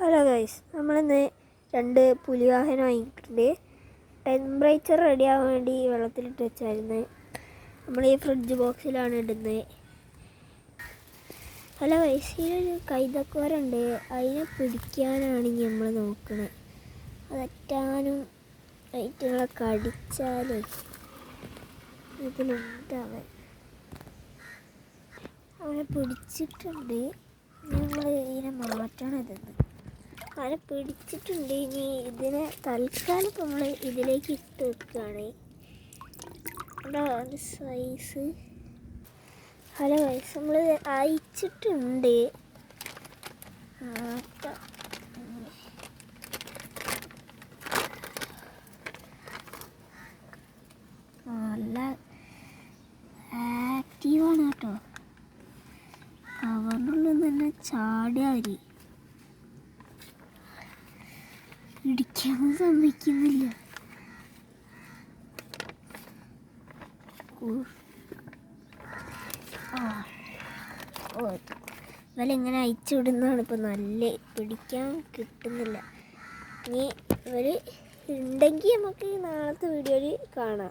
Hello guys, നമ്മളിന്ന് 2 പുലിവാഹനം വാങ്ങിയിട്ടുണ്ട്. Temperature റെഡിയാവാൻ വേണ്ടി വെള്ളത്തിലിട്ട് വെച്ചായിരുന്നു. നമ്മൾ ഈ ഫ്രിഡ്ജ് ബോക്സിലാണ് ഇടുന്നത്. ഹലോ ഗൈസ്, ഈ ഒരു കൈതക്കോരുണ്ട്, അതിനെ പിടിക്കാനാണ് നമ്മൾ നോക്കുന്നത്. അതെറ്റാനും ഐറ്റുകളെ കടിച്ചാലേ ഇതിലുണ്ടാവൻ. അവനെ പിടിച്ചിട്ടുണ്ട്. ഞങ്ങൾ ഇതിനെ മാറ്റണം. അവനെ പിടിച്ചിട്ടുണ്ട്. ഇനി ഇതിനെ തൽക്കാലം നമ്മൾ ഇതിലേക്ക് ഇട്ട് വെക്കുകയാണ്. അതാണ് സൈസ്. ഹലോ വയസ്സ് നമ്മൾ അയച്ചിട്ടുണ്ട്. നല്ല ആക്റ്റീവാണ് കേട്ടോ. കവറിനുള്ളിൽ തന്നെ ചാടിയാരി ഇടിക്കാൻ സമ്മതിക്കുന്നില്ല. ഇവരിങ്ങനെ അയച്ചു വിടുന്നതാണ് ഇപ്പം. നല്ല പിടിക്കാൻ കിട്ടുന്നില്ല. ഇനി ഇവർ ഉണ്ടെങ്കിൽ നമുക്ക് നാളത്തെ വീഡിയോയിൽ കാണാം.